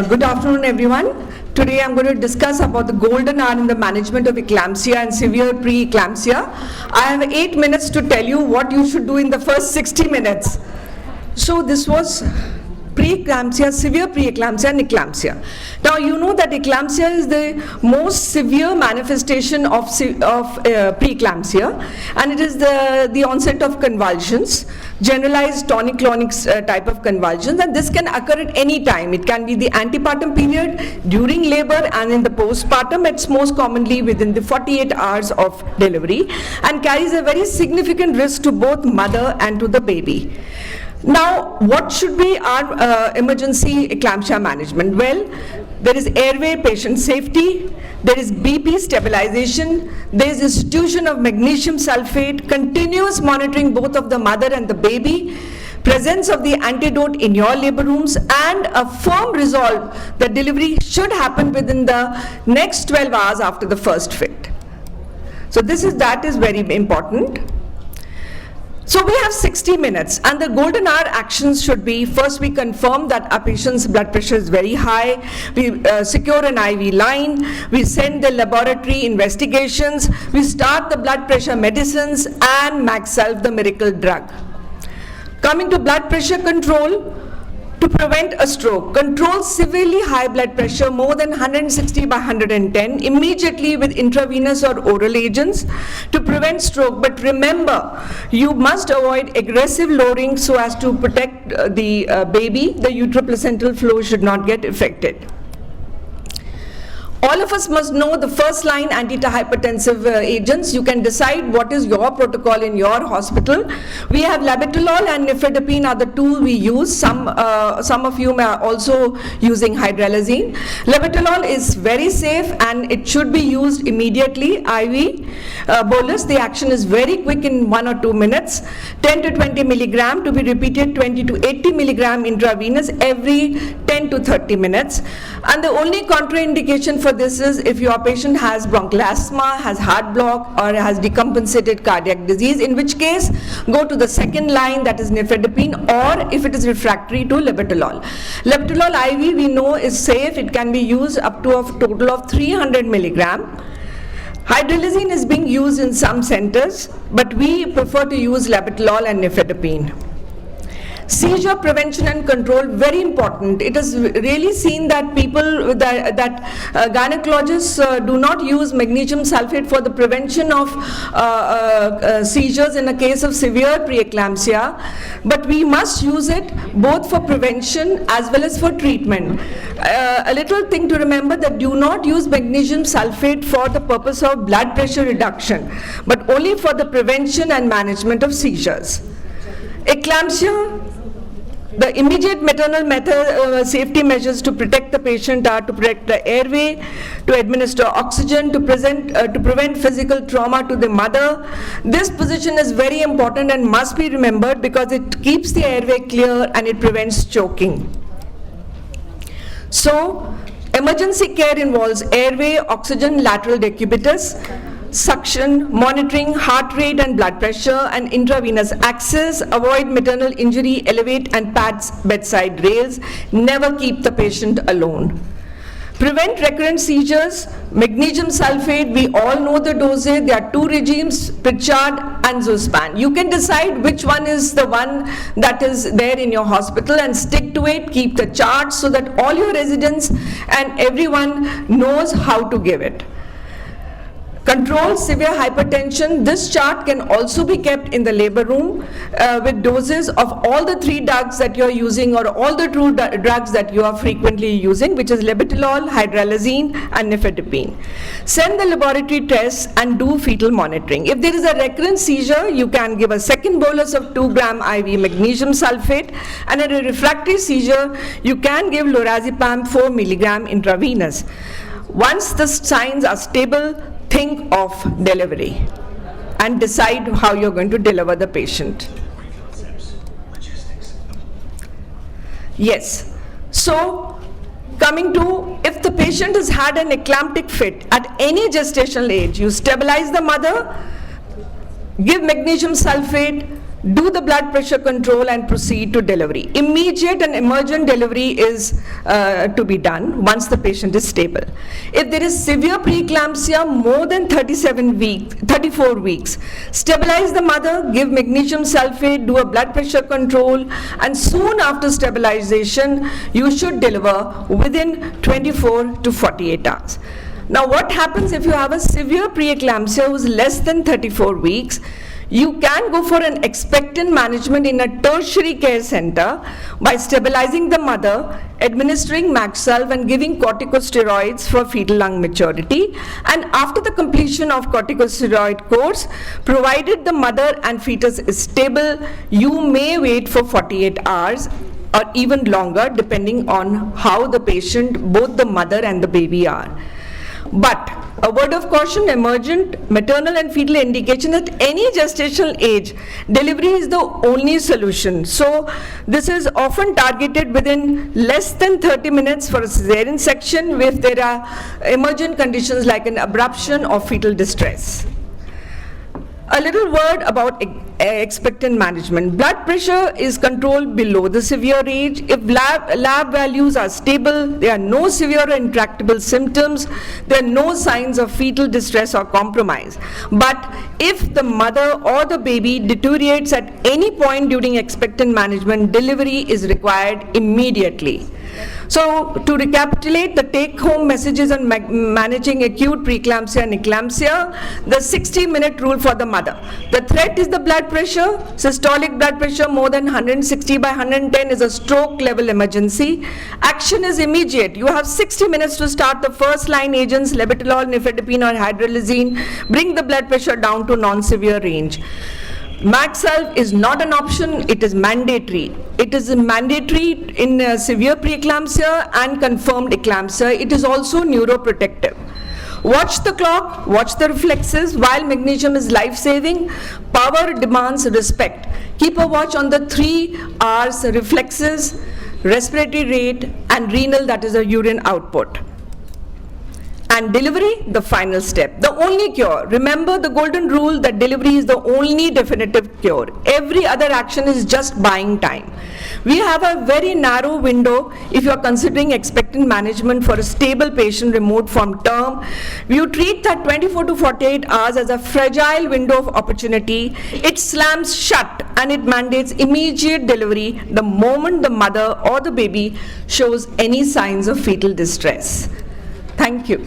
Good afternoon, everyone. Today I'm going to discuss about the golden hour in the management of eclampsia and severe pre-eclampsia. I have 8 minutes to tell you what you should do in the first 60 minutes. So this was pre-eclampsia, severe pre-eclampsia and eclampsia. Now you know that eclampsia is the most severe manifestation of pre-eclampsia, and it is the onset of convulsions, generalized tonic-clonic type of convulsions, and this can occur at any time. It can be the antepartum period, during labor, and in the postpartum. It's most commonly within the 48 hours of delivery and carries a very significant risk to both mother and to the baby. Now, what should be our emergency eclampsia management? Well, there is airway patient safety, there is BP stabilization, there is institution of magnesium sulfate, continuous monitoring both of the mother and the baby, presence of the antidote in your labor rooms, and a firm resolve that delivery should happen within the next 12 hours after the first fit. So that is very important. So we have 60 minutes, and the golden hour actions should be: first, we confirm that our patient's blood pressure is very high, we secure an IV line, we send the laboratory investigations, we start the blood pressure medicines, and Maxelf, the miracle drug. Coming to blood pressure control, to prevent a stroke, control severely high blood pressure more than 160 by 110 immediately with intravenous or oral agents to prevent stroke. But remember, you must avoid aggressive lowering so as to protect the baby. The uteroplacental flow should not get affected. All of us must know the first line antihypertensive agents. You can decide what is your protocol in your hospital. We have labetalol and nifedipine are the two we use. Some of you are also using hydralazine. Labetalol is very safe and it should be used immediately. IV bolus, the action is very quick in 1 or 2 minutes. 10 to 20 milligram to be repeated 20 to 80 milligram intravenous every 10 to 30 minutes. And the only contraindication for this is if your patient has bronchial asthma, has heart block, or has decompensated cardiac disease, in which case go to the second line, that is nifedipine, or if it is refractory to labetalol. Labetalol IV we know is safe. It can be used up to a total of 300 milligram. Hydralazine is being used in some centers, but we prefer to use labetalol and nifedipine. Seizure prevention and control, very important. It is really seen that gynecologists do not use magnesium sulfate for the prevention of seizures in a case of severe preeclampsia, but we must use it both for prevention as well as for treatment. A little thing to remember, that do not use magnesium sulfate for the purpose of blood pressure reduction, but only for the prevention and management of seizures. Eclampsia, the immediate maternal safety measures to protect the patient are to protect the airway, to administer oxygen, to prevent physical trauma to the mother. This position is very important and must be remembered because it keeps the airway clear and it prevents choking. So, emergency care involves airway, oxygen, lateral decubitus, suction, monitoring heart rate and blood pressure, and intravenous access. Avoid maternal injury, elevate and pad bedside rails. Never keep the patient alone. Prevent recurrent seizures. Magnesium sulfate, we all know the dosage. There are two regimes, Pritchard and Zospan. You can decide which one is the one that is there in your hospital and stick to it. Keep the chart so that all your residents and everyone knows how to give it. Control severe hypertension. This chart can also be kept in the labor room with doses of all the 3 drugs that you are using, or all the 2 drugs that you are frequently using, which is labetalol, hydralazine and nifedipine. Send the laboratory tests and do fetal monitoring. If there is a recurrent seizure, you can give a second bolus of 2 gram IV magnesium sulfate, and in a refractory seizure, you can give lorazepam 4 milligram intravenous. Once the signs are stable, think of delivery and decide how you're going to deliver the patient. Yes. So, coming to, if the patient has had an eclamptic fit at any gestational age, you stabilize the mother, give magnesium sulfate, do the blood pressure control and proceed to delivery. Immediate and emergent delivery is to be done once the patient is stable. If there is severe preeclampsia more than 34 weeks, stabilize the mother, give magnesium sulfate, do a blood pressure control, and soon after stabilization, you should deliver within 24 to 48 hours. Now, what happens if you have a severe preeclampsia who is less than 34 weeks? You can go for an expectant management in a tertiary care center by stabilizing the mother, administering Maxalv and giving corticosteroids for fetal lung maturity. And after the completion of corticosteroid course, provided the mother and fetus is stable, you may wait for 48 hours or even longer depending on how the patient, both the mother and the baby are. But a word of caution, emergent maternal and fetal indication at any gestational age, delivery is the only solution. So this is often targeted within less than 30 minutes for a cesarean section if there are emergent conditions like an abruption or fetal distress. A little word about expectant management. Blood pressure is controlled below the severe range. If lab values are stable, there are no severe or intractable symptoms, there are no signs of fetal distress or compromise. But if the mother or the baby deteriorates at any point during expectant management, delivery is required immediately. So to recapitulate the take-home messages on managing acute preeclampsia and eclampsia, the 60-minute rule for the mother. The threat is the blood pressure. Systolic blood pressure more than 160 by 110 is a stroke level emergency. Action is immediate. You have 60 minutes to start the first line agents, levetolol, nifedipine or hydralazine. Bring the blood pressure down to non-severe range. Maxalv is not an option, it is mandatory. It is mandatory in severe preeclampsia and confirmed eclampsia. It is also neuroprotective. Watch the clock, watch the reflexes. While magnesium is life-saving, power demands respect. Keep a watch on the 3 R's: reflexes, respiratory rate, and renal, that is a urine output. And delivery, the final step, the only cure. Remember the golden rule that delivery is the only definitive cure. Every other action is just buying time. We have a very narrow window if you are considering expectant management for a stable patient removed from term. You treat that 24 to 48 hours as a fragile window of opportunity. It slams shut and it mandates immediate delivery the moment the mother or the baby shows any signs of fetal distress. Thank you.